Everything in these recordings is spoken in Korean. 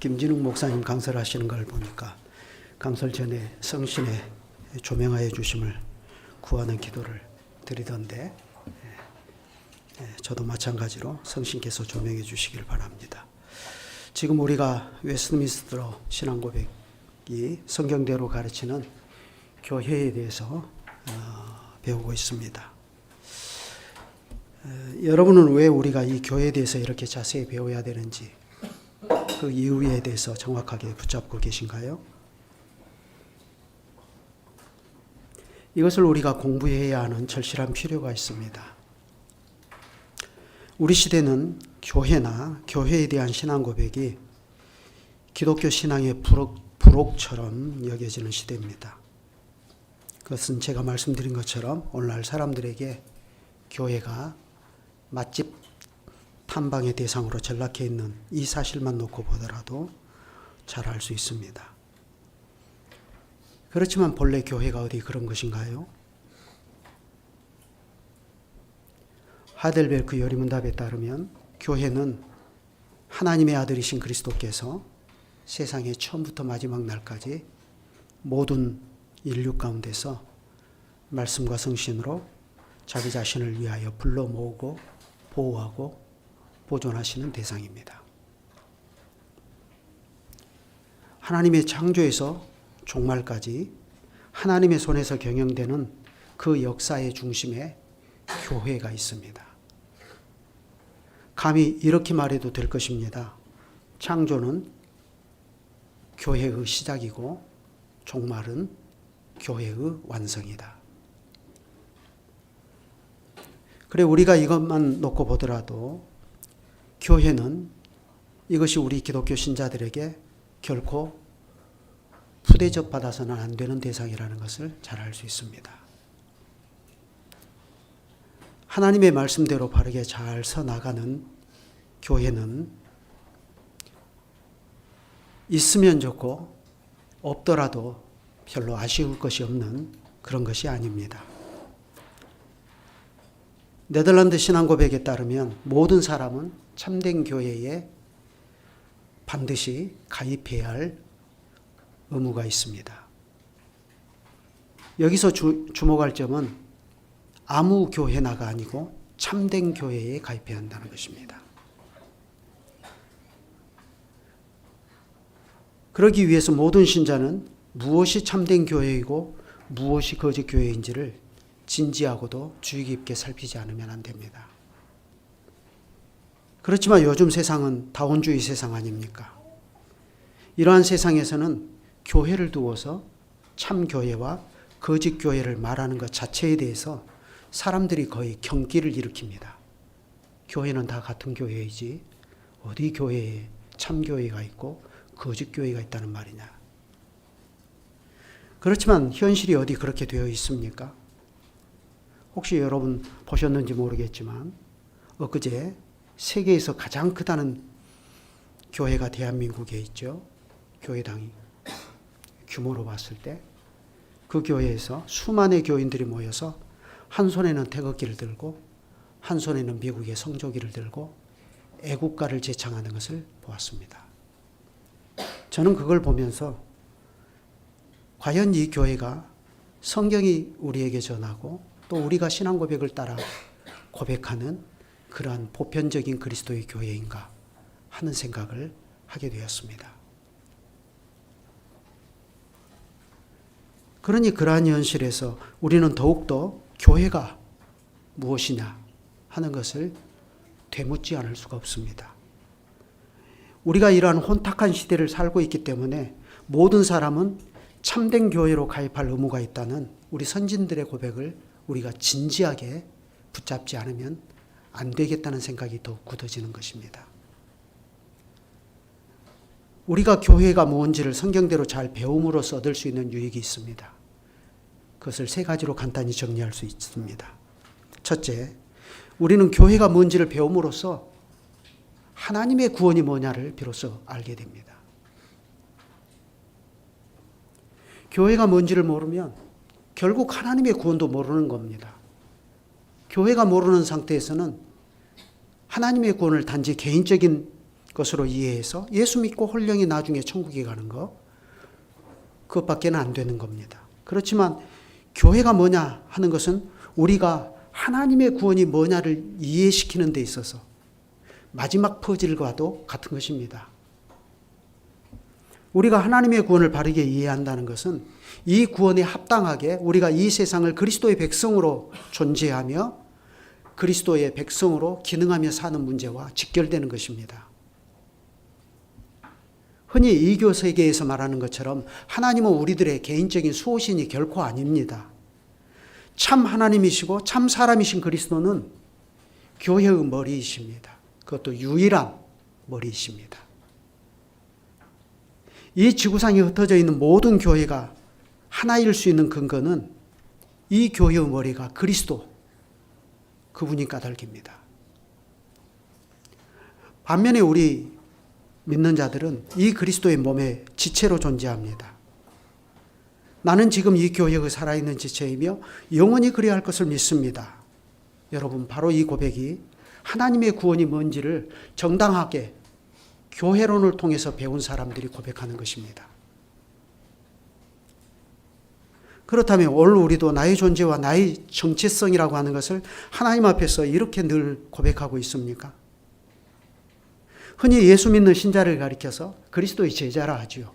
김진욱 목사님 강설하시는 걸 보니까 강설 전에 성신에 조명하여 주심을 구하는 기도를 드리던데, 저도 마찬가지로 성신께서 조명해 주시길 바랍니다. 지금 우리가 웨스트민스터 신앙고백이 성경대로 가르치는 교회에 대해서 배우고 있습니다. 여러분은 왜 우리가 이 교회에 대해서 이렇게 자세히 배워야 되는지, 그 이유에 대해서 정확하게 붙잡고 계신가요? 이것을 우리가 공부해야 하는 절실한 필요가 있습니다. 우리 시대는 교회나 교회에 대한 신앙 고백이 기독교 신앙의 부록처럼 여겨지는 시대입니다. 그것은 제가 말씀드린 것처럼 오늘날 사람들에게 교회가 맛집 탐방의 대상으로 전락해 있는 이 사실만 놓고 보더라도 잘 알 수 있습니다. 그렇지만 본래 교회가 어디 그런 것인가요? 하델베르크 요리문답에 따르면 교회는 하나님의 아들이신 그리스도께서 세상의 처음부터 마지막 날까지 모든 인류 가운데서 말씀과 성신으로 자기 자신을 위하여 불러 모으고 보호하고 보존하시는 대상입니다. 하나님의 창조에서 종말까지 하나님의 손에서 경영되는 그 역사의 중심에 교회가 있습니다. 감히 이렇게 말해도 될 것입니다. 창조는 교회의 시작이고 종말은 교회의 완성이다. 그래, 우리가 이것만 놓고 보더라도 교회는 이것이 우리 기독교 신자들에게 결코 푸대접 받아서는 안 되는 대상이라는 것을 잘 알 수 있습니다. 하나님의 말씀대로 바르게 잘 서나가는 교회는 있으면 좋고 없더라도 별로 아쉬울 것이 없는 그런 것이 아닙니다. 네덜란드 신앙고백에 따르면 모든 사람은 참된 교회에 반드시 가입해야 할 의무가 있습니다. 여기서 주목할 점은 아무 교회나가 아니고 참된 교회에 가입해야 한다는 것입니다. 그러기 위해서 모든 신자는 무엇이 참된 교회이고 무엇이 거짓 교회인지를 진지하고도 주의 깊게 살피지 않으면 안 됩니다. 그렇지만 요즘 세상은 다원주의 세상 아닙니까? 이러한 세상에서는 교회를 두어서 참교회와 거짓 교회를 말하는 것 자체에 대해서 사람들이 거의 경기를 일으킵니다. 교회는 다 같은 교회이지 어디 교회에 참교회가 있고 거짓 교회가 있다는 말이냐. 그렇지만 현실이 어디 그렇게 되어 있습니까? 혹시 여러분 보셨는지 모르겠지만 엊그제 세계에서 가장 크다는 교회가 대한민국에 있죠. 교회당이 규모로 봤을 때 그 교회에서 수많은 교인들이 모여서 한 손에는 태극기를 들고 한 손에는 미국의 성조기를 들고 애국가를 제창하는 것을 보았습니다. 저는 그걸 보면서 과연 이 교회가 성경이 우리에게 전하고 또 우리가 신앙 고백을 따라 고백하는 그러한 보편적인 그리스도의 교회인가 하는 생각을 하게 되었습니다. 그러니 그러한 현실에서 우리는 더욱더 교회가 무엇이냐 하는 것을 되묻지 않을 수가 없습니다. 우리가 이러한 혼탁한 시대를 살고 있기 때문에 모든 사람은 참된 교회로 가입할 의무가 있다는 우리 선진들의 고백을 우리가 진지하게 붙잡지 않으면 안 되겠다는 생각이 더욱 굳어지는 것입니다. 우리가 교회가 뭔지를 성경대로 잘 배움으로써 얻을 수 있는 유익이 있습니다. 그것을 세 가지로 간단히 정리할 수 있습니다. 첫째, 우리는 교회가 뭔지를 배움으로써 하나님의 구원이 뭐냐를 비로소 알게 됩니다. 교회가 뭔지를 모르면 결국 하나님의 구원도 모르는 겁니다. 교회가 모르는 상태에서는 하나님의 구원을 단지 개인적인 것으로 이해해서 예수 믿고 홀령이 나중에 천국에 가는 거, 그것밖에는 안 되는 겁니다. 그렇지만 교회가 뭐냐 하는 것은 우리가 하나님의 구원이 뭐냐를 이해시키는 데 있어서 마지막 퍼즐과도 같은 것입니다. 우리가 하나님의 구원을 바르게 이해한다는 것은 이 구원에 합당하게 우리가 이 세상을 그리스도의 백성으로 존재하며 그리스도의 백성으로 기능하며 사는 문제와 직결되는 것입니다. 흔히 이교 세계에서 말하는 것처럼 하나님은 우리들의 개인적인 수호신이 결코 아닙니다. 참 하나님이시고 참 사람이신 그리스도는 교회의 머리이십니다. 그것도 유일한 머리이십니다. 이 지구상에 흩어져 있는 모든 교회가 하나일 수 있는 근거는 이 교회의 머리가 그리스도, 그분이 까닭입니다. 반면에 우리 믿는 자들은 이 그리스도의 몸의 지체로 존재합니다. 나는 지금 이 교회의 살아있는 지체이며 영원히 그래야 할 것을 믿습니다. 여러분, 바로 이 고백이 하나님의 구원이 뭔지를 정당하게 교회론을 통해서 배운 사람들이 고백하는 것입니다. 그렇다면 오늘 우리도 나의 존재와 나의 정체성이라고 하는 것을 하나님 앞에서 이렇게 늘 고백하고 있습니까? 흔히 예수 믿는 신자를 가리켜서 그리스도의 제자라 하지요.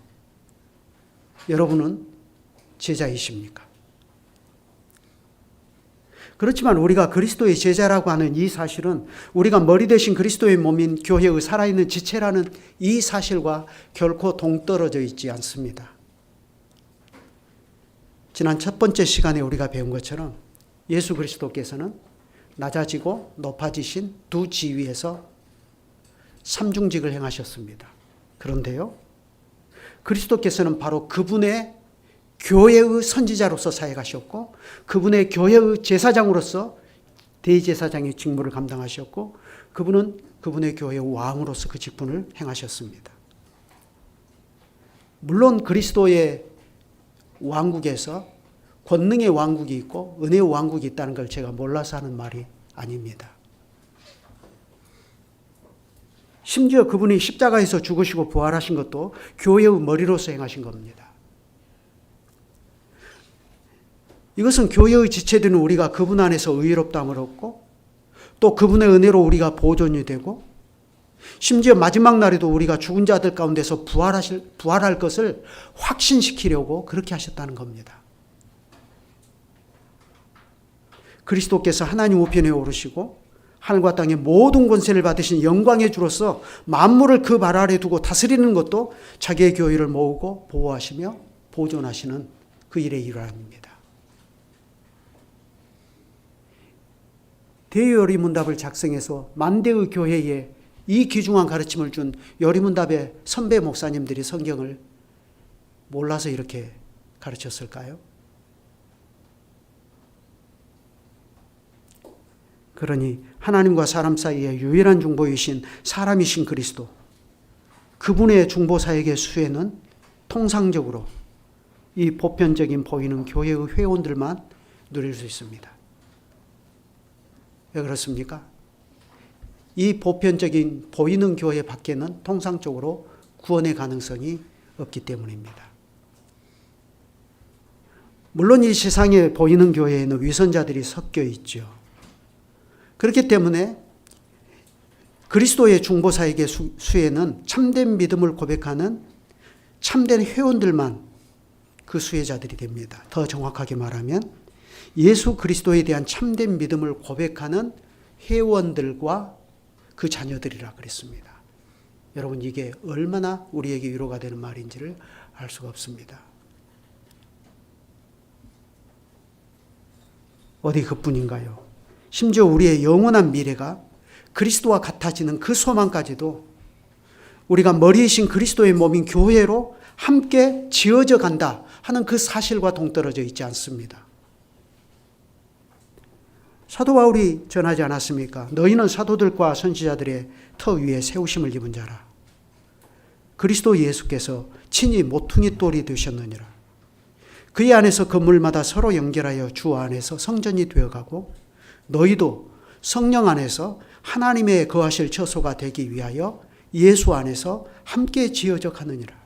여러분은 제자이십니까? 그렇지만 우리가 그리스도의 제자라고 하는 이 사실은 우리가 머리 대신 그리스도의 몸인 교회의 살아있는 지체라는 이 사실과 결코 동떨어져 있지 않습니다. 지난 첫 번째 시간에 우리가 배운 것처럼 예수 그리스도께서는 낮아지고 높아지신 두 지위에서 삼중직을 행하셨습니다. 그런데요, 그리스도께서는 바로 그분의 교회의 선지자로서 사역하셨고 그분의 교회의 제사장으로서 대제사장의 직무를 감당하셨고 그분은 그분의 교회의 왕으로서 그 직분을 행하셨습니다. 물론 그리스도의 왕국에서 권능의 왕국이 있고 은혜의 왕국이 있다는 걸 제가 몰라서 하는 말이 아닙니다. 심지어 그분이 십자가에서 죽으시고 부활하신 것도 교회의 머리로서 행하신 겁니다. 이것은 교회의 지체되는 우리가 그분 안에서 의롭다함을 얻고 또 그분의 은혜로 우리가 보존이 되고 심지어 마지막 날에도 우리가 죽은 자들 가운데서 부활할 것을 확신시키려고 그렇게 하셨다는 겁니다. 그리스도께서 하나님 우편에 오르시고 하늘과 땅의 모든 권세를 받으신 영광의 주로서 만물을 그 발 아래 두고 다스리는 것도 자기의 교회를 모으고 보호하시며 보존하시는 그 일의 일환입니다. 대여리문답을 작성해서 만대의 교회에 이 귀중한 가르침을 준 여리문답의 선배 목사님들이 성경을 몰라서 이렇게 가르쳤을까요? 그러니 하나님과 사람 사이에 유일한 중보이신 사람이신 그리스도, 그분의 중보사역의 수혜는 통상적으로 이 보편적인 보이는 교회의 회원들만 누릴 수 있습니다. 왜 그렇습니까? 이 보편적인 보이는 교회 밖에는 통상적으로 구원의 가능성이 없기 때문입니다. 물론 이 세상에 보이는 교회에는 위선자들이 섞여 있죠. 그렇기 때문에 그리스도의 중보사역의 수혜는 참된 믿음을 고백하는 참된 회원들만 그 수혜자들이 됩니다. 더 정확하게 말하면 예수 그리스도에 대한 참된 믿음을 고백하는 회원들과 그 자녀들이라 그랬습니다. 여러분, 이게 얼마나 우리에게 위로가 되는 말인지를 알 수가 없습니다. 어디 그뿐인가요? 심지어 우리의 영원한 미래가 그리스도와 같아지는 그 소망까지도 우리가 머리이신 그리스도의 몸인 교회로 함께 지어져 간다 하는 그 사실과 동떨어져 있지 않습니다. 사도 바울이 전하지 않았습니까? 너희는 사도들과 선지자들의 터 위에 세우심을 입은 자라. 그리스도 예수께서 친히 모퉁이 돌이 되셨느니라. 그의 안에서 건물마다 서로 연결하여 주 안에서 성전이 되어가고 너희도 성령 안에서 하나님의 거하실 처소가 되기 위하여 예수 안에서 함께 지어져 가느니라.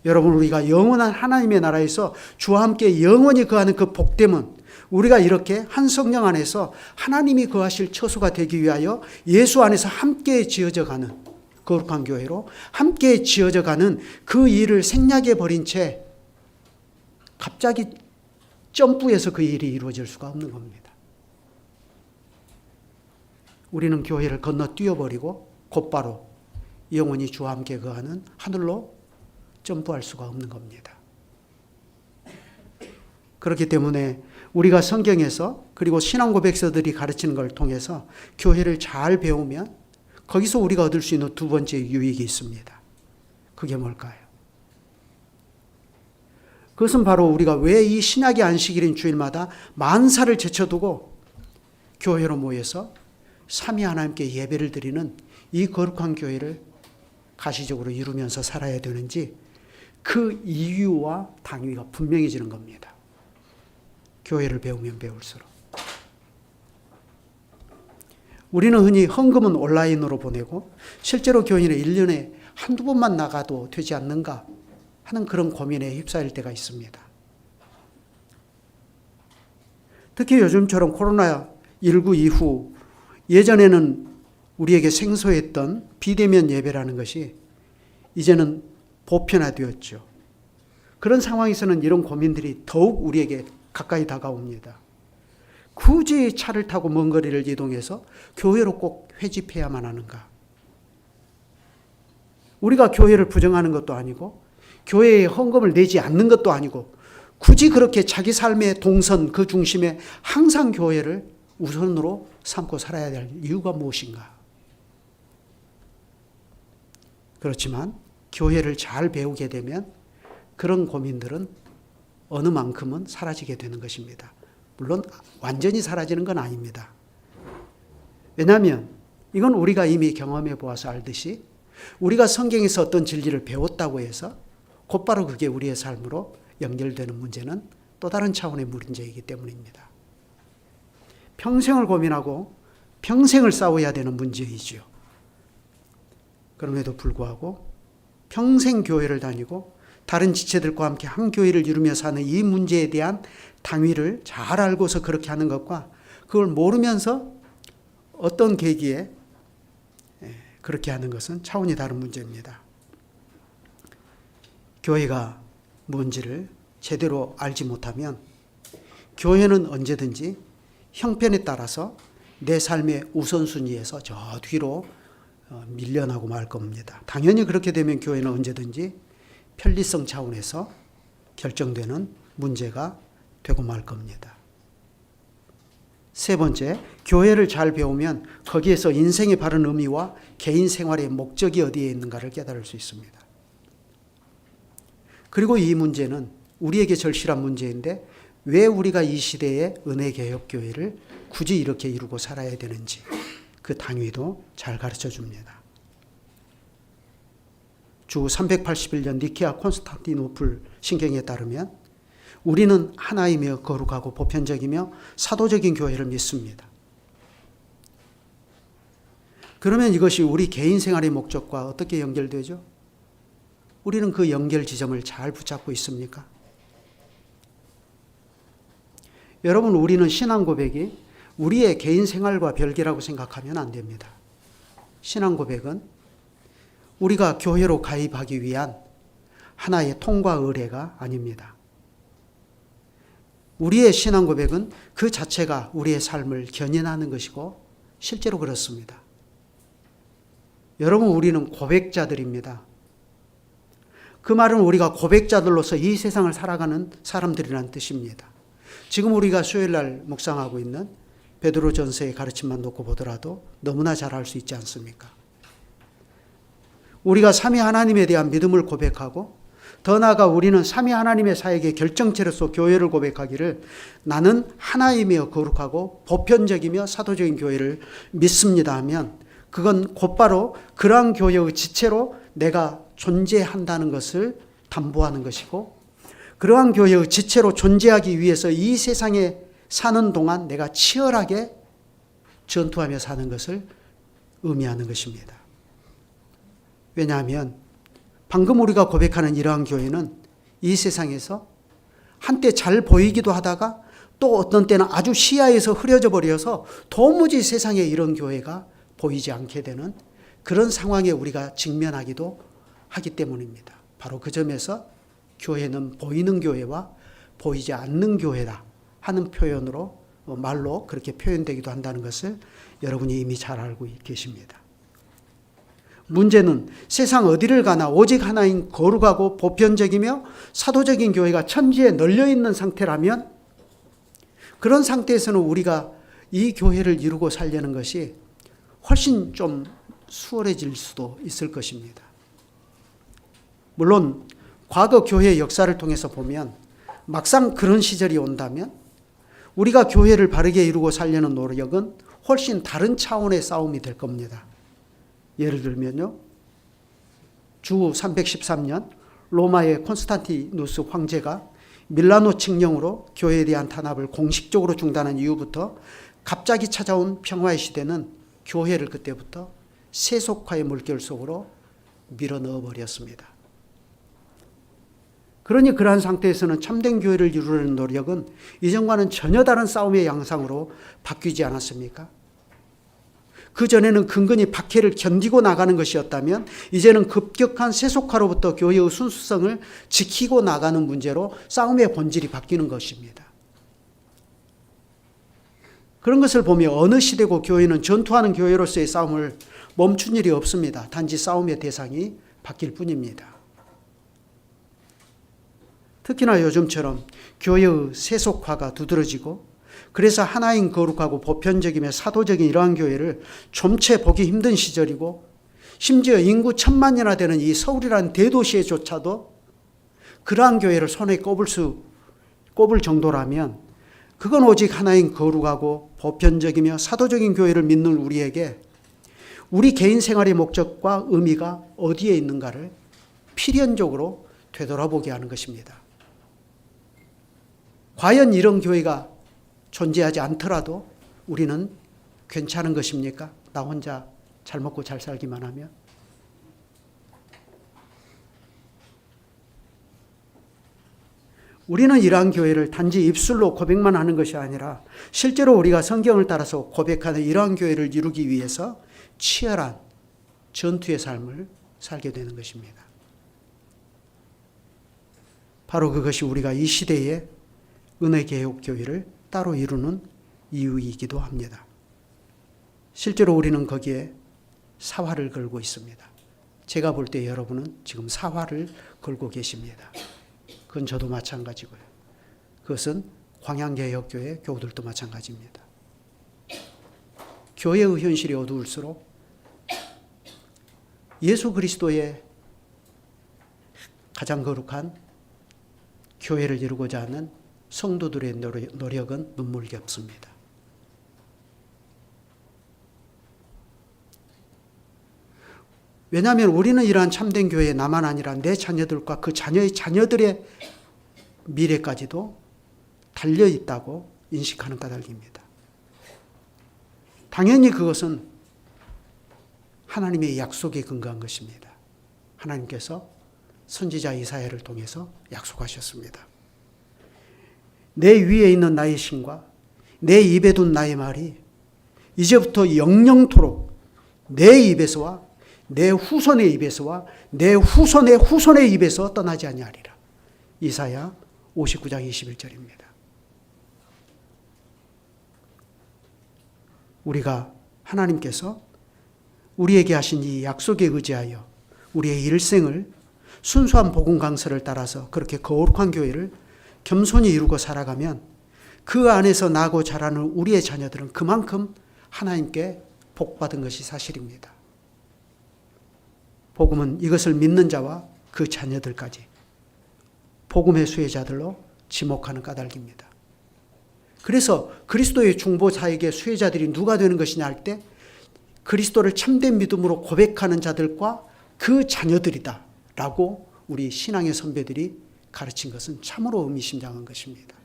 여러분, 우리가 영원한 하나님의 나라에서 주와 함께 영원히 거하는 그 복됨은 우리가 이렇게 한 성령 안에서 하나님이 거하실 처소가 되기 위하여 예수 안에서 함께 지어져 가는 거룩한 교회로 함께 지어져 가는 그 일을 생략해 버린 채 갑자기 점프해서 그 일이 이루어질 수가 없는 겁니다. 우리는 교회를 건너뛰어버리고 곧바로 영원히 주와 함께 거하는 하늘로 점프할 수가 없는 겁니다. 그렇기 때문에 우리가 성경에서 그리고 신앙 고백서들이 가르치는 걸 통해서 교회를 잘 배우면 거기서 우리가 얻을 수 있는 두 번째 유익이 있습니다. 그게 뭘까요? 그것은 바로 우리가 왜 이 신약의 안식일인 주일마다 만사를 제쳐두고 교회로 모여서 삼위 하나님께 예배를 드리는 이 거룩한 교회를 가시적으로 이루면서 살아야 되는지 그 이유와 당위가 분명해지는 겁니다. 교회를 배우면 배울수록. 우리는 흔히 헌금은 온라인으로 보내고 실제로 교인은 1년에 한두 번만 나가도 되지 않는가 하는 그런 고민에 휩싸일 때가 있습니다. 특히 요즘처럼 코로나19 이후 예전에는 우리에게 생소했던 비대면 예배라는 것이 이제는 보편화되었죠. 그런 상황에서는 이런 고민들이 더욱 우리에게 가까이 다가옵니다. 굳이 차를 타고 먼 거리를 이동해서 교회로 꼭 회집해야만 하는가? 우리가 교회를 부정하는 것도 아니고 교회에 헌금을 내지 않는 것도 아니고 굳이 그렇게 자기 삶의 동선 그 중심에 항상 교회를 우선으로 삼고 살아야 될 이유가 무엇인가? 그렇지만 교회를 잘 배우게 되면 그런 고민들은 어느 만큼은 사라지게 되는 것입니다. 물론 완전히 사라지는 건 아닙니다. 왜냐하면 이건 우리가 이미 경험해 보아서 알듯이 우리가 성경에서 어떤 진리를 배웠다고 해서 곧바로 그게 우리의 삶으로 연결되는 문제는 또 다른 차원의 문제이기 때문입니다. 평생을 고민하고 평생을 싸워야 되는 문제이지요. 그럼에도 불구하고 평생 교회를 다니고 다른 지체들과 함께 한 교회를 이루며 사는 이 문제에 대한 당위를 잘 알고서 그렇게 하는 것과 그걸 모르면서 어떤 계기에 그렇게 하는 것은 차원이 다른 문제입니다. 교회가 뭔지를 제대로 알지 못하면 교회는 언제든지 형편에 따라서 내 삶의 우선순위에서 저 뒤로 밀려나고 말 겁니다. 당연히 그렇게 되면 교회는 언제든지 편리성 차원에서 결정되는 문제가 되고 말 겁니다. 세 번째, 교회를 잘 배우면 거기에서 인생의 바른 의미와 개인 생활의 목적이 어디에 있는가를 깨달을 수 있습니다. 그리고 이 문제는 우리에게 절실한 문제인데 왜 우리가 이 시대의 은혜개혁교회를 굳이 이렇게 이루고 살아야 되는지 그 당위도 잘 가르쳐 줍니다. 주 381년 니케아 콘스탄티노플 신경에 따르면 우리는 하나이며 거룩하고 보편적이며 사도적인 교회를 믿습니다. 그러면 이것이 우리 개인 생활의 목적과 어떻게 연결되죠? 우리는 그 연결 지점을 잘 붙잡고 있습니까? 여러분, 우리는 신앙 고백이 우리의 개인 생활과 별개라고 생각하면 안 됩니다. 신앙 고백은 우리가 교회로 가입하기 위한 하나의 통과 의례가 아닙니다. 우리의 신앙 고백은 그 자체가 우리의 삶을 견인하는 것이고 실제로 그렇습니다. 여러분, 우리는 고백자들입니다. 그 말은 우리가 고백자들로서 이 세상을 살아가는 사람들이라는 뜻입니다. 지금 우리가 수요일날 묵상하고 있는 베드로전서의 가르침만 놓고 보더라도 너무나 잘 알 수 있지 않습니까? 우리가 삼위 하나님에 대한 믿음을 고백하고 더 나아가 우리는 삼위 하나님의 사역의 결정체로서 교회를 고백하기를 나는 하나이며 거룩하고 보편적이며 사도적인 교회를 믿습니다 하면 그건 곧바로 그러한 교회의 지체로 내가 존재한다는 것을 담보하는 것이고 그러한 교회의 지체로 존재하기 위해서 이 세상에 사는 동안 내가 치열하게 전투하며 사는 것을 의미하는 것입니다. 왜냐하면 방금 우리가 고백하는 이러한 교회는 이 세상에서 한때 잘 보이기도 하다가 또 어떤 때는 아주 시야에서 흐려져 버려서 도무지 세상에 이런 교회가 보이지 않게 되는 그런 상황에 우리가 직면하기도 하기 때문입니다. 바로 그 점에서 교회는 보이는 교회와 보이지 않는 교회다 하는 표현으로 말로 그렇게 표현되기도 한다는 것을 여러분이 이미 잘 알고 계십니다. 문제는 세상 어디를 가나 오직 하나인 거룩하고 보편적이며 사도적인 교회가 천지에 널려 있는 상태라면 그런 상태에서는 우리가 이 교회를 이루고 살려는 것이 훨씬 좀 수월해질 수도 있을 것입니다. 물론 과거 교회의 역사를 통해서 보면 막상 그런 시절이 온다면 우리가 교회를 바르게 이루고 살려는 노력은 훨씬 다른 차원의 싸움이 될 겁니다. 예를 들면요, 주 313년 로마의 콘스탄티누스 황제가 밀라노 칙령으로 교회에 대한 탄압을 공식적으로 중단한 이후부터 갑자기 찾아온 평화의 시대는 교회를 그때부터 세속화의 물결 속으로 밀어넣어 버렸습니다. 그러니 그러한 상태에서는 참된 교회를 이루려는 노력은 이전과는 전혀 다른 싸움의 양상으로 바뀌지 않았습니까? 그전에는 근근히 박해를 견디고 나가는 것이었다면 이제는 급격한 세속화로부터 교회의 순수성을 지키고 나가는 문제로 싸움의 본질이 바뀌는 것입니다. 그런 것을 보며 어느 시대고 교회는 전투하는 교회로서의 싸움을 멈춘 일이 없습니다. 단지 싸움의 대상이 바뀔 뿐입니다. 특히나 요즘처럼 교회의 세속화가 두드러지고 그래서 하나인 거룩하고 보편적이며 사도적인 이러한 교회를 좀채 보기 힘든 시절이고 심지어 인구 1000만이나 되는 이 서울이라는 대도시에조차도 그러한 교회를 손에 꼽을 정도라면 그건 오직 하나인 거룩하고 보편적이며 사도적인 교회를 믿는 우리에게 우리 개인 생활의 목적과 의미가 어디에 있는가를 필연적으로 되돌아보게 하는 것입니다. 과연 이런 교회가 존재하지 않더라도 우리는 괜찮은 것입니까? 나 혼자 잘 먹고 잘 살기만 하면? 우리는 이러한 교회를 단지 입술로 고백만 하는 것이 아니라 실제로 우리가 성경을 따라서 고백하는 이러한 교회를 이루기 위해서 치열한 전투의 삶을 살게 되는 것입니다. 바로 그것이 우리가 이 시대에 은혜개혁교회를 따로 이루는 이유이기도 합니다. 실제로 우리는 거기에 사활을 걸고 있습니다. 제가 볼 때 여러분은 지금 사활을 걸고 계십니다. 그건 저도 마찬가지고요. 그것은 광양개혁교회 교우들도 마찬가지입니다. 교회의 현실이 어두울수록 예수 그리스도의 가장 거룩한 교회를 이루고자 하는 성도들의 노력은 눈물겹습니다. 왜냐하면 우리는 이러한 참된 교회에 나만 아니라 내 자녀들과 그 자녀의 자녀들의 미래까지도 달려있다고 인식하는 까닭입니다. 당연히 그것은 하나님의 약속에 근거한 것입니다. 하나님께서 선지자 이사야를 통해서 약속하셨습니다. 내 위에 있는 나의 신과 내 입에 둔 나의 말이 이제부터 영영토록 내 입에서와 내 후손의 입에서와 내 후손의 후손의 입에서 떠나지 아니하리라. 이사야 59장 21절입니다. 우리가 하나님께서 우리에게 하신 이 약속에 의지하여 우리의 일생을 순수한 복음 강서를 따라서 그렇게 거룩한 교회를 겸손히 이루고 살아가면 그 안에서 나고 자라는 우리의 자녀들은 그만큼 하나님께 복받은 것이 사실입니다. 복음은 이것을 믿는 자와 그 자녀들까지 복음의 수혜자들로 지목하는 까닭입니다. 그래서 그리스도의 중보자에게 수혜자들이 누가 되는 것이냐 할 때 그리스도를 참된 믿음으로 고백하는 자들과 그 자녀들이다 라고 우리 신앙의 선배들이 가르친 것은 참으로 의미심장한 것입니다.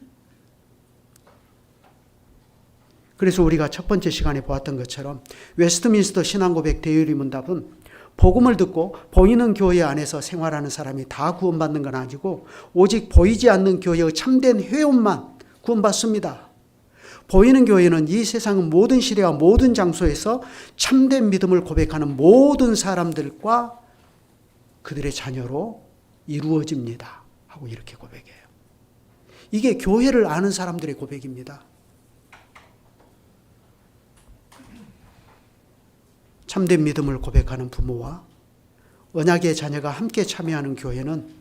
그래서 우리가 첫 번째 시간에 보았던 것처럼 웨스트민스터 신앙고백 대의리 문답은 복음을 듣고 보이는 교회 안에서 생활하는 사람이 다 구원받는 건 아니고 오직 보이지 않는 교회의 참된 회원만 구원받습니다. 보이는 교회는 이 세상은 모든 시대와 모든 장소에서 참된 믿음을 고백하는 모든 사람들과 그들의 자녀로 이루어집니다. 하고 이렇게 고백해요. 이게 교회를 아는 사람들의 고백입니다. 참된 믿음을 고백하는 부모와 언약의 자녀가 함께 참여하는 교회는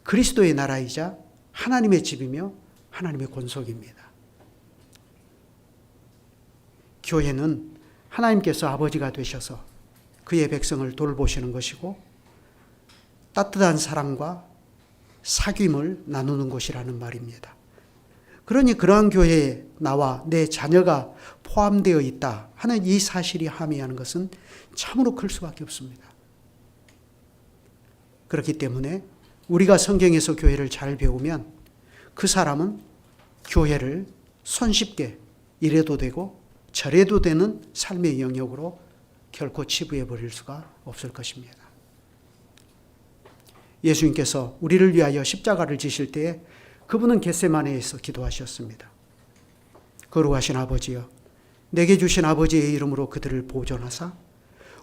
그리스도의 나라이자 하나님의 집이며 하나님의 권속입니다. 교회는 하나님께서 아버지가 되셔서 그의 백성을 돌보시는 것이고 따뜻한 사랑과 사귐을 나누는 곳이라는 말입니다. 그러니 그러한 교회에 나와 내 자녀가 포함되어 있다 하는 이 사실이 함의하는 것은 참으로 클 수밖에 없습니다. 그렇기 때문에 우리가 성경에서 교회를 잘 배우면 그 사람은 교회를 손쉽게 이래도 되고 저래도 되는 삶의 영역으로 결코 치부해 버릴 수가 없을 것입니다. 예수님께서 우리를 위하여 십자가를 지실 때에 그분은 겟세마네에서 기도하셨습니다. 거룩하신 아버지여, 내게 주신 아버지의 이름으로 그들을 보존하사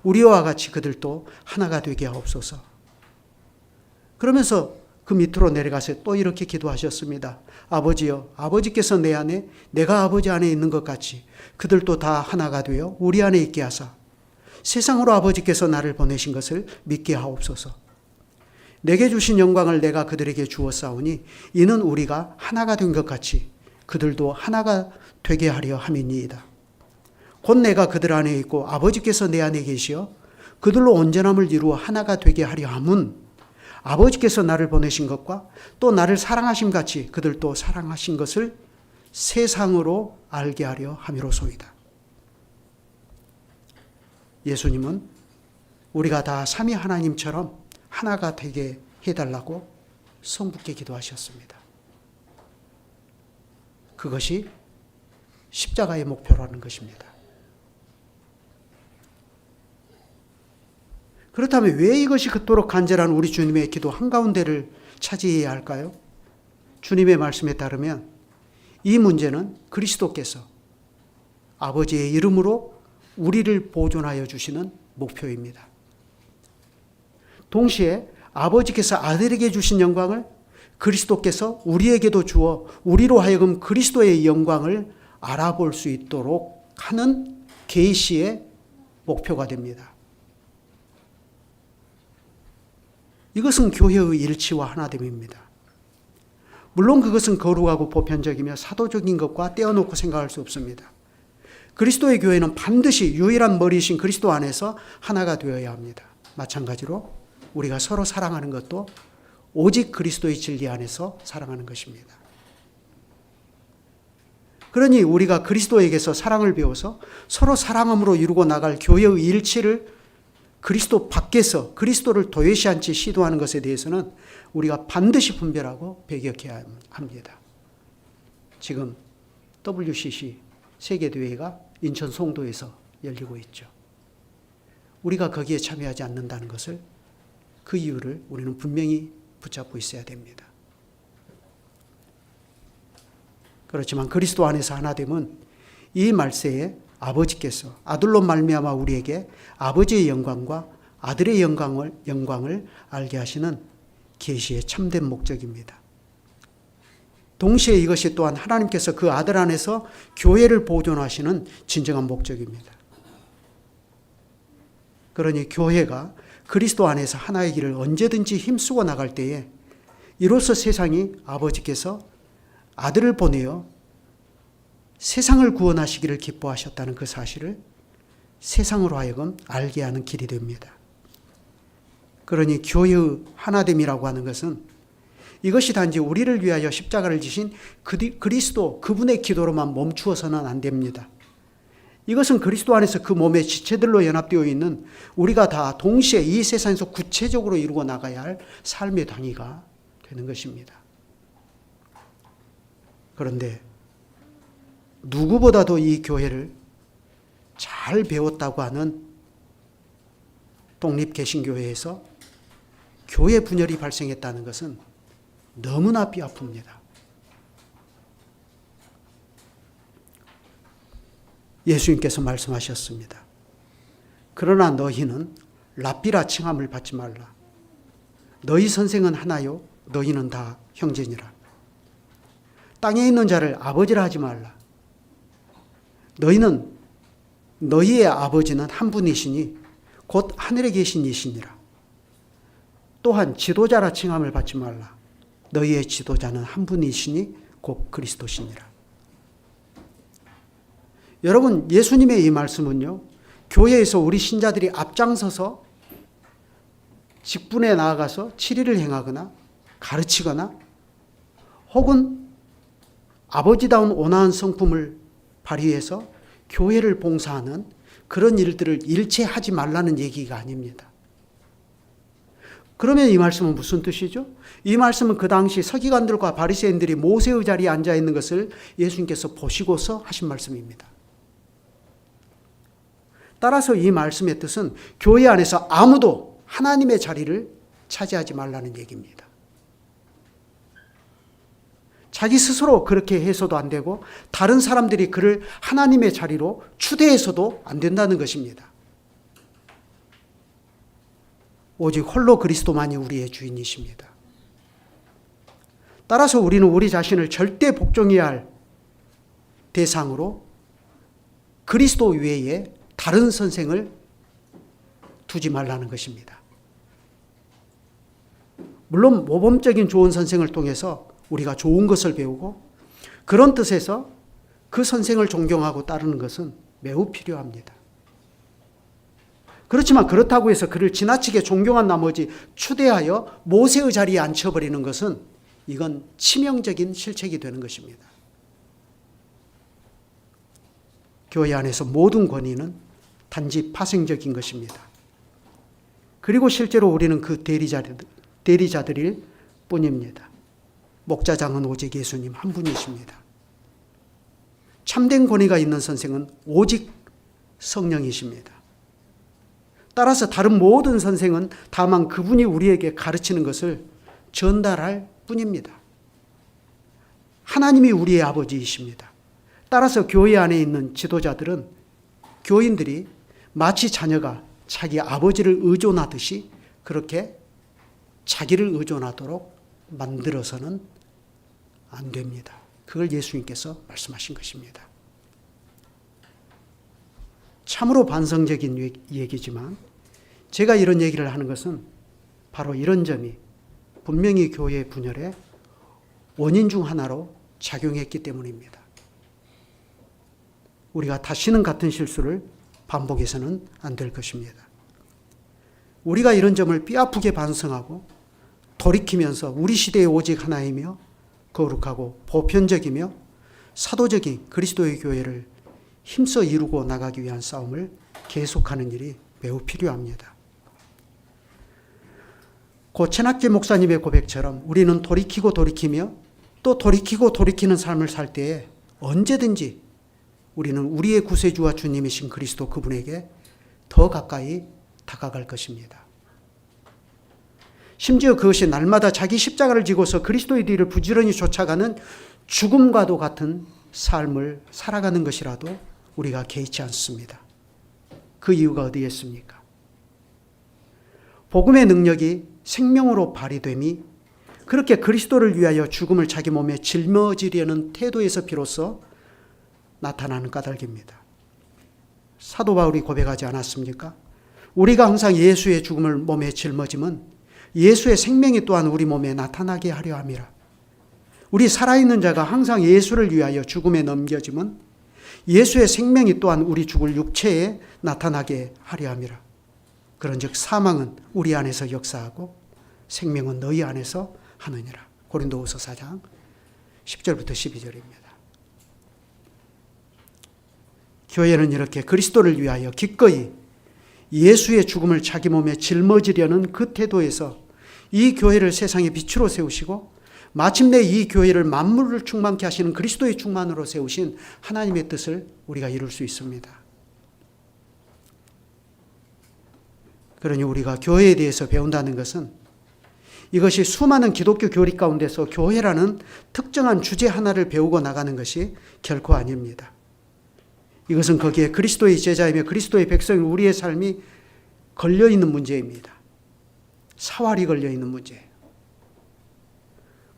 우리와 같이 그들도 하나가 되게 하옵소서. 그러면서 그 밑으로 내려가서 또 이렇게 기도하셨습니다. 아버지여, 아버지께서 내 안에 내가 아버지 안에 있는 것 같이 그들도 다 하나가 되어 우리 안에 있게 하사 세상으로 아버지께서 나를 보내신 것을 믿게 하옵소서. 내게 주신 영광을 내가 그들에게 주었사오니 이는 우리가 하나가 된 것 같이 그들도 하나가 되게 하려 함이니이다. 곧 내가 그들 안에 있고 아버지께서 내 안에 계시어 그들로 온전함을 이루어 하나가 되게 하려 함은 아버지께서 나를 보내신 것과 또 나를 사랑하심 같이 그들도 사랑하신 것을 세상으로 알게 하려 함이로소이다. 예수님은 우리가 다 삼위 하나님처럼 하나가 되게 해달라고 성부께 기도하셨습니다. 그것이 십자가의 목표라는 것입니다. 그렇다면 왜 이것이 그토록 간절한 우리 주님의 기도 한가운데를 차지해야 할까요? 주님의 말씀에 따르면 이 문제는 그리스도께서 아버지의 이름으로 우리를 보존하여 주시는 목표입니다. 동시에 아버지께서 아들에게 주신 영광을 그리스도께서 우리에게도 주어 우리로 하여금 그리스도의 영광을 알아볼 수 있도록 하는 계시의 목표가 됩니다. 이것은 교회의 일치와 하나됨입니다. 물론 그것은 거룩하고 보편적이며 사도적인 것과 떼어놓고 생각할 수 없습니다. 그리스도의 교회는 반드시 유일한 머리이신 그리스도 안에서 하나가 되어야 합니다. 마찬가지로 우리가 서로 사랑하는 것도 오직 그리스도의 진리 안에서 사랑하는 것입니다. 그러니 우리가 그리스도에게서 사랑을 배워서 서로 사랑함으로 이루고 나갈 교회의 일치를 그리스도 밖에서 그리스도를 도외시한 채 시도하는 것에 대해서는 우리가 반드시 분별하고 배격해야 합니다. 지금 WCC 세계대회가 인천 송도에서 열리고 있죠. 우리가 거기에 참여하지 않는다는 것을 그 이유를 우리는 분명히 붙잡고 있어야 됩니다. 그렇지만 그리스도 안에서 하나됨은 이 말세에 아버지께서 아들로 말미암아 우리에게 아버지의 영광과 아들의 영광을 알게 하시는 계시의 참된 목적입니다. 동시에 이것이 또한 하나님께서 그 아들 안에서 교회를 보존하시는 진정한 목적입니다. 그러니 교회가 그리스도 안에서 하나의 길을 언제든지 힘쓰고 나갈 때에 이로써 세상이 아버지께서 아들을 보내어 세상을 구원하시기를 기뻐하셨다는 그 사실을 세상으로 하여금 알게 하는 길이 됩니다. 그러니 교회의 하나됨이라고 하는 것은 이것이 단지 우리를 위하여 십자가를 지신 그리스도 그분의 기도로만 멈추어서는 안 됩니다. 이것은 그리스도 안에서 그 몸의 지체들로 연합되어 있는 우리가 다 동시에 이 세상에서 구체적으로 이루어 나가야 할 삶의 당위가 되는 것입니다. 그런데 누구보다도 이 교회를 잘 배웠다고 하는 독립개신교회에서 교회 분열이 발생했다는 것은 너무나 뼈아픕니다. 예수님께서 말씀하셨습니다. 그러나 너희는 랍비라 칭함을 받지 말라. 너희 선생은 하나요, 너희는 다 형제니라. 땅에 있는 자를 아버지라 하지 말라. 너희의 아버지는 한 분이시니 곧 하늘에 계신 이시니라. 또한 지도자라 칭함을 받지 말라. 너희의 지도자는 한 분이시니 곧 그리스도시니라. 여러분, 예수님의 이 말씀은요, 교회에서 우리 신자들이 앞장서서 직분에 나아가서 치리를 행하거나 가르치거나 혹은 아버지다운 온화한 성품을 발휘해서 교회를 봉사하는 그런 일들을 일체 하지 말라는 얘기가 아닙니다. 그러면 이 말씀은 무슨 뜻이죠? 이 말씀은 그 당시 서기관들과 바리새인들이 모세의 자리에 앉아 있는 것을 예수님께서 보시고서 하신 말씀입니다. 따라서 이 말씀의 뜻은 교회 안에서 아무도 하나님의 자리를 차지하지 말라는 얘기입니다. 자기 스스로 그렇게 해서도 안 되고 다른 사람들이 그를 하나님의 자리로 추대해서도 안 된다는 것입니다. 오직 홀로 그리스도만이 우리의 주인이십니다. 따라서 우리는 우리 자신을 절대 복종해야 할 대상으로 그리스도 외에 다른 선생을 두지 말라는 것입니다. 물론 모범적인 좋은 선생을 통해서 우리가 좋은 것을 배우고 그런 뜻에서 그 선생을 존경하고 따르는 것은 매우 필요합니다. 그렇지만 그렇다고 해서 그를 지나치게 존경한 나머지 추대하여 모세의 자리에 앉혀버리는 것은 이건 치명적인 실책이 되는 것입니다. 교회 안에서 모든 권위는 단지 파생적인 것입니다. 그리고 실제로 우리는 그 대리자들일 뿐입니다. 목자장은 오직 예수님 한 분이십니다. 참된 권위가 있는 선생은 오직 성령이십니다. 따라서 다른 모든 선생은 다만 그분이 우리에게 가르치는 것을 전달할 뿐입니다. 하나님이 우리의 아버지이십니다. 따라서 교회 안에 있는 지도자들은 교인들이 마치 자녀가 자기 아버지를 의존하듯이 그렇게 자기를 의존하도록 만들어서는 안 됩니다. 그걸 예수님께서 말씀하신 것입니다. 참으로 반성적인 얘기지만 제가 이런 얘기를 하는 것은 바로 이런 점이 분명히 교회의 분열의 원인 중 하나로 작용했기 때문입니다. 우리가 다시는 같은 실수를 반복해서는 안 될 것입니다. 우리가 이런 점을 뼈아프게 반성하고 돌이키면서 우리 시대에 오직 하나이며 거룩하고 보편적이며 사도적인 그리스도의 교회를 힘써 이루고 나가기 위한 싸움을 계속하는 일이 매우 필요합니다. 고 최낙재 목사님의 고백처럼 우리는 돌이키고 돌이키며 또 돌이키고 돌이키는 삶을 살 때에 언제든지 우리는 우리의 구세주와 주님이신 그리스도 그분에게 더 가까이 다가갈 것입니다. 심지어 그것이 날마다 자기 십자가를 지고서 그리스도의 뒤를 부지런히 쫓아가는 죽음과도 같은 삶을 살아가는 것이라도 우리가 개의치 않습니다. 그 이유가 어디에 있습니까? 복음의 능력이 생명으로 발휘됨이 그렇게 그리스도를 위하여 죽음을 자기 몸에 짊어지려는 태도에서 비로소 나타나는 까닭입니다. 사도 바울이 고백하지 않았습니까? 우리가 항상 예수의 죽음을 몸에 짊어짐은 예수의 생명이 또한 우리 몸에 나타나게 하려 함이라. 우리 살아있는 자가 항상 예수를 위하여 죽음에 넘겨짐은 예수의 생명이 또한 우리 죽을 육체에 나타나게 하려 함이라. 그런즉 사망은 우리 안에서 역사하고 생명은 너희 안에서 하느니라. 고린도후서 4장 10절부터 12절입니다. 교회는 이렇게 그리스도를 위하여 기꺼이 예수의 죽음을 자기 몸에 짊어지려는 그 태도에서 이 교회를 세상의 빛으로 세우시고 마침내 이 교회를 만물을 충만케 하시는 그리스도의 충만으로 세우신 하나님의 뜻을 우리가 이룰 수 있습니다. 그러니 우리가 교회에 대해서 배운다는 것은 이것이 수많은 기독교 교리 가운데서 교회라는 특정한 주제 하나를 배우고 나가는 것이 결코 아닙니다. 이것은 거기에 그리스도의 제자이며 그리스도의 백성인 우리의 삶이 걸려있는 문제입니다. 사활이 걸려있는 문제예요.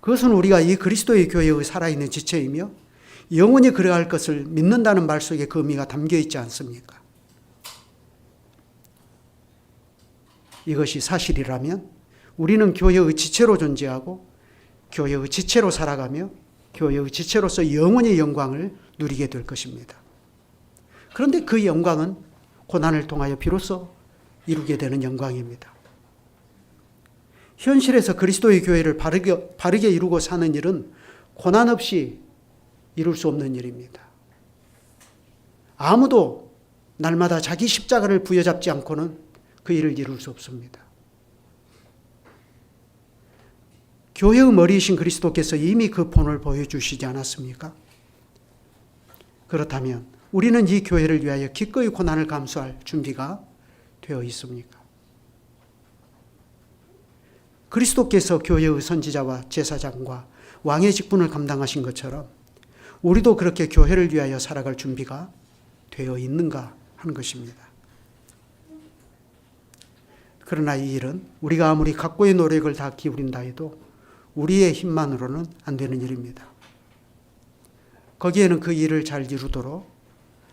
그것은 우리가 이 그리스도의 교회의 살아있는 지체이며 영원히 그러할 것을 믿는다는 말 속에 그 의미가 담겨있지 않습니까? 이것이 사실이라면 우리는 교회의 지체로 존재하고 교회의 지체로 살아가며 교회의 지체로서 영원히 영광을 누리게 될 것입니다. 그런데 그 영광은 고난을 통하여 비로소 이루게 되는 영광입니다. 현실에서 그리스도의 교회를 바르게 이루고 사는 일은 고난 없이 이룰 수 없는 일입니다. 아무도 날마다 자기 십자가를 부여잡지 않고는 그 일을 이룰 수 없습니다. 교회의 머리이신 그리스도께서 이미 그 본을 보여주시지 않았습니까? 그렇다면 우리는 이 교회를 위하여 기꺼이 고난을 감수할 준비가 되어 있습니까? 그리스도께서 교회의 선지자와 제사장과 왕의 직분을 감당하신 것처럼 우리도 그렇게 교회를 위하여 살아갈 준비가 되어 있는가 하는 것입니다. 그러나 이 일은 우리가 아무리 각고의 노력을 다 기울인다 해도 우리의 힘만으로는 안 되는 일입니다. 거기에는 그 일을 잘 이루도록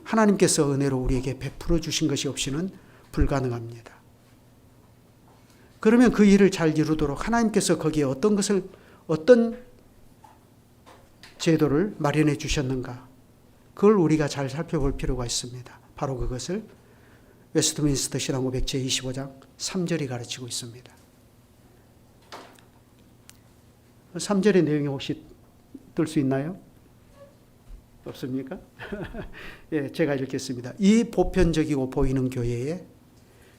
하나님께서 은혜로 우리에게 베풀어 주신 것이 없이는 불가능합니다. 그러면 그 일을 잘 이루도록 하나님께서 거기에 어떤 제도를 마련해 주셨는가? 그걸 우리가 잘 살펴볼 필요가 있습니다. 바로 그것을 웨스트민스터 신앙고백 제25장 3절이 가르치고 있습니다. 3절의 내용이 혹시 뜰 수 있나요? 없습니까? 예, 제가 읽겠습니다. 이 보편적이고 보이는 교회에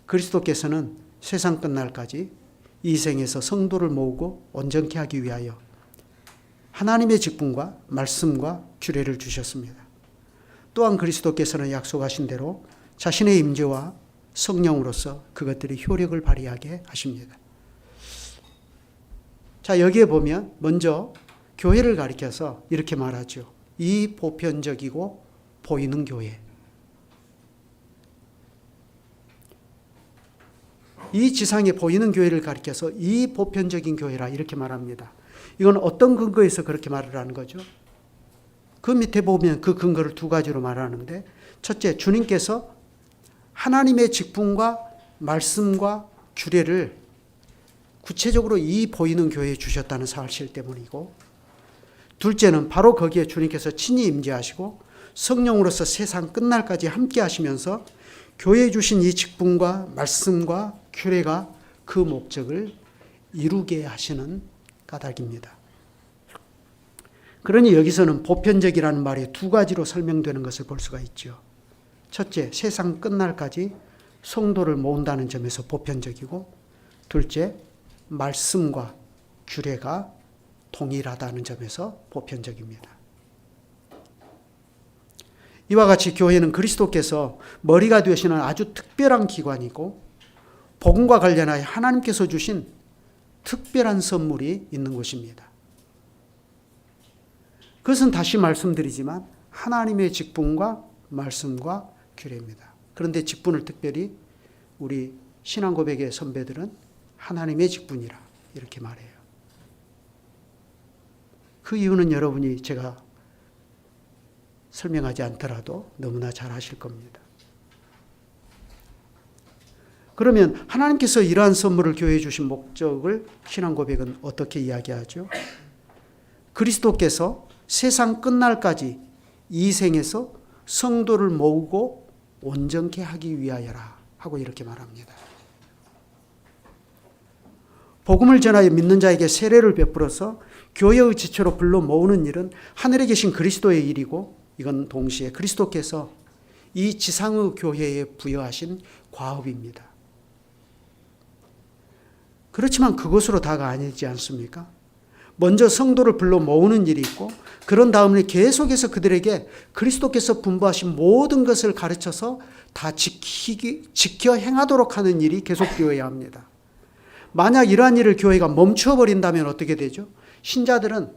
그리스도께서는 세상 끝날까지 이 생에서 성도를 모으고 온전케 하기 위하여 하나님의 직분과 말씀과 규례를 주셨습니다. 또한 그리스도께서는 약속하신 대로 자신의 임재와 성령으로서 그것들이 효력을 발휘하게 하십니다. 자, 여기에 보면 먼저 교회를 가리켜서 이렇게 말하죠. 이 보편적이고 보이는 교회. 이 지상에 보이는 교회를 가리켜서 이 보편적인 교회라 이렇게 말합니다. 이건 어떤 근거에서 그렇게 말을 하는 거죠? 그 밑에 보면 그 근거를 두 가지로 말하는데, 첫째, 주님께서 하나님의 직분과 말씀과 규례를 구체적으로 이 보이는 교회에 주셨다는 사실 때문이고, 둘째는 바로 거기에 주님께서 친히 임재하시고 성령으로서 세상 끝날까지 함께 하시면서 교회에 주신 이 직분과 말씀과 규례가 그 목적을 이루게 하시는 까닭입니다. 그러니 여기서는 보편적이라는 말이 두 가지로 설명되는 것을 볼 수가 있죠. 첫째, 세상 끝날까지 성도를 모은다는 점에서 보편적이고, 둘째, 말씀과 규례가 동일하다는 점에서 보편적입니다. 이와 같이 교회는 그리스도께서 머리가 되시는 아주 특별한 기관이고 복음과 관련하여 하나님께서 주신 특별한 선물이 있는 곳입니다. 그것은 다시 말씀드리지만 하나님의 직분과 말씀과 규례입니다. 그런데 직분을 특별히 우리 신앙고백의 선배들은 하나님의 직분이라 이렇게 말해요. 그 이유는 여러분이 제가 설명하지 않더라도 너무나 잘 아실 겁니다. 그러면 하나님께서 이러한 선물을 교회에 주신 목적을 신앙고백은 어떻게 이야기하죠? 그리스도께서 세상 끝날까지 이 생에서 성도를 모으고 온전케 하기 위하여라 하고 이렇게 말합니다. 복음을 전하여 믿는 자에게 세례를 베풀어서 교회의 지체로 불러 모으는 일은 하늘에 계신 그리스도의 일이고, 이건 동시에 그리스도께서 이 지상의 교회에 부여하신 과업입니다. 그렇지만 그것으로 다가 아니지 않습니까? 먼저 성도를 불러 모으는 일이 있고 그런 다음에 계속해서 그들에게 그리스도께서 분부하신 모든 것을 가르쳐서 다 지켜 행하도록 하는 일이 계속되어야 합니다. 만약 이러한 일을 교회가 멈춰버린다면 어떻게 되죠? 신자들은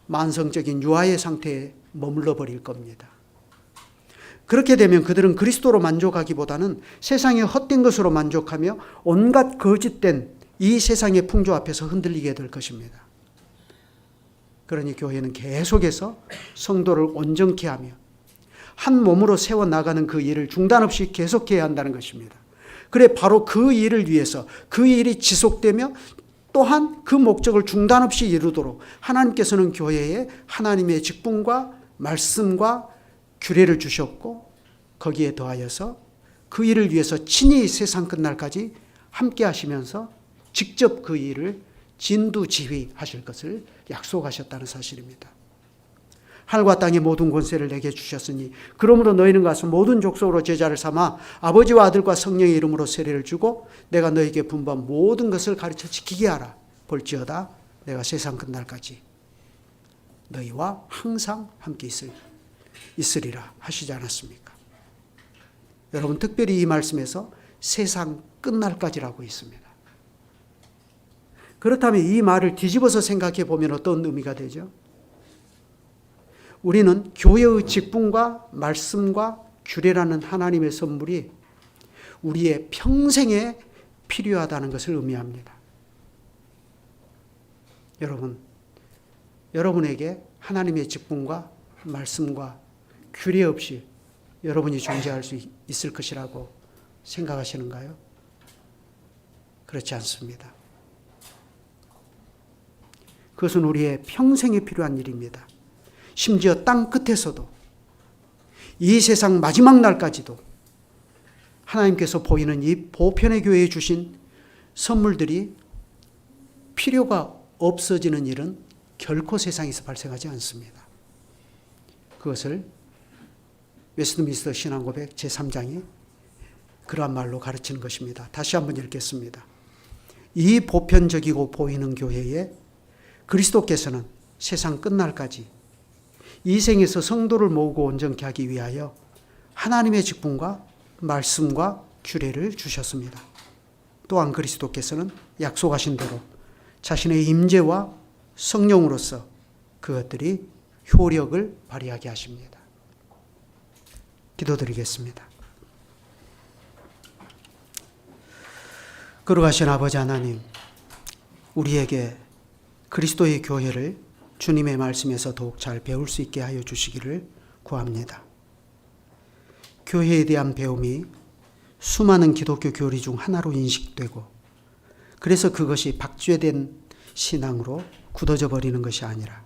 만성적인 유아의 상태에 머물러 버릴 겁니다. 그렇게 되면 그들은 그리스도로 만족하기보다는 세상의 헛된 것으로 만족하며 온갖 거짓된 이 세상의 풍조 앞에서 흔들리게 될 것입니다. 그러니 교회는 계속해서 성도를 온전케 하며 한 몸으로 세워나가는 그 일을 중단 없이 계속해야 한다는 것입니다. 그래 바로 그 일을 위해서 그 일이 지속되며 또한 그 목적을 중단 없이 이루도록 하나님께서는 교회에 하나님의 직분과 말씀과 규례를 주셨고 거기에 더하여서 그 일을 위해서 친히 세상 끝날까지 함께 하시면서 직접 그 일을 진두지휘하실 것을 약속하셨다는 사실입니다. 하늘과 땅의 모든 권세를 내게 주셨으니 그러므로 너희는 가서 모든 족속으로 제자를 삼아 아버지와 아들과 성령의 이름으로 세례를 주고 내가 너희에게 분부한 모든 것을 가르쳐 지키게 하라. 볼지어다 내가 세상 끝날까지 너희와 항상 함께 있으리라 하시지 않았습니까? 여러분 특별히 이 말씀에서 세상 끝날까지라고 있습니다. 그렇다면 이 말을 뒤집어서 생각해 보면 어떤 의미가 되죠? 우리는 교회의 직분과 말씀과 규례라는 하나님의 선물이 우리의 평생에 필요하다는 것을 의미합니다. 여러분에게 하나님의 직분과 말씀과 규례 없이 여러분이 존재할 수 있을 것이라고 생각하시는가요? 그렇지 않습니다. 그것은 우리의 평생에 필요한 일입니다. 심지어 땅 끝에서도 이 세상 마지막 날까지도 하나님께서 보이는 이 보편의 교회에 주신 선물들이 필요가 없어지는 일은 결코 세상에서 발생하지 않습니다. 그것을 웨스트민스터 신앙고백 제3장이 그러한 말로 가르치는 것입니다. 다시 한번 읽겠습니다. 이 보편적이고 보이는 교회에 그리스도께서는 세상 끝날까지 이 생에서 성도를 모으고 온전케 하기 위하여 하나님의 직분과 말씀과 규례를 주셨습니다. 또한 그리스도께서는 약속하신 대로 자신의 임재와 성령으로서 그것들이 효력을 발휘하게 하십니다. 기도드리겠습니다. 거룩하신 아버지 하나님, 우리에게 그리스도의 교회를 주님의 말씀에서 더욱 잘 배울 수 있게 하여 주시기를 구합니다. 교회에 대한 배움이 수많은 기독교 교리 중 하나로 인식되고 그래서 그것이 박죄된 신앙으로 굳어져 버리는 것이 아니라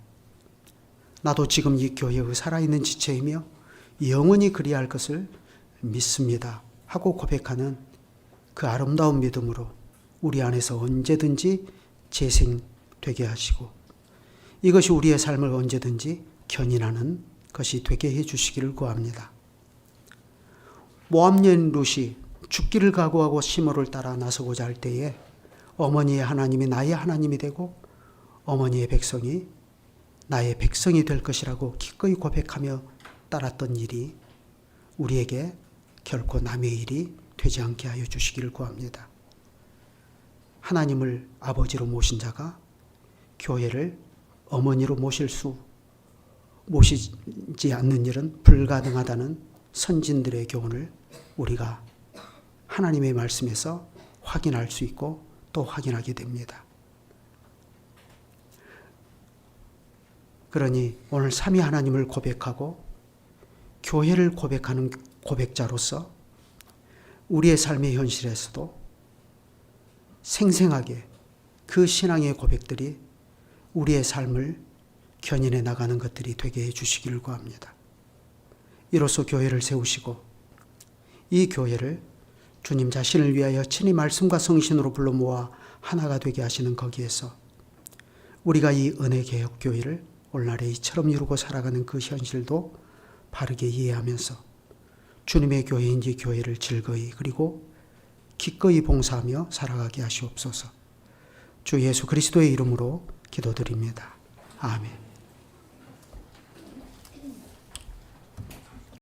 나도 지금 이 교회의 살아있는 지체이며 영원히 그리할 것을 믿습니다 하고 고백하는 그 아름다운 믿음으로 우리 안에서 언제든지 재생되게 하시고 이것이 우리의 삶을 언제든지 견인하는 것이 되게 해 주시기를 구합니다. 모압 여인 룻이 죽기를 각오하고 시므를 따라 나서고자 할 때에 어머니의 하나님이 나의 하나님이 되고 어머니의 백성이 나의 백성이 될 것이라고 기꺼이 고백하며 따랐던 일이 우리에게 결코 남의 일이 되지 않게 하여 주시기를 구합니다. 하나님을 아버지로 모신 자가 교회를 어머니로 모시지 않는 일은 불가능하다는 선진들의 교훈을 우리가 하나님의 말씀에서 확인할 수 있고 또 확인하게 됩니다. 그러니 오늘 삼위 하나님을 고백하고 교회를 고백하는 고백자로서 우리의 삶의 현실에서도 생생하게 그 신앙의 고백들이 우리의 삶을 견인해 나가는 것들이 되게 해 주시기를 구합니다. 이로써 교회를 세우시고 이 교회를 주님 자신을 위하여 친히 말씀과 성신으로 불러 모아 하나가 되게 하시는 거기에서 우리가 이 은혜개혁교회를 오늘날에 이처럼 이루고 살아가는 그 현실도 바르게 이해하면서 주님의 교회인지 교회를 즐거이 그리고 기꺼이 봉사하며 살아가게 하시옵소서. 주 예수 그리스도의 이름으로 기도드립니다. 아멘.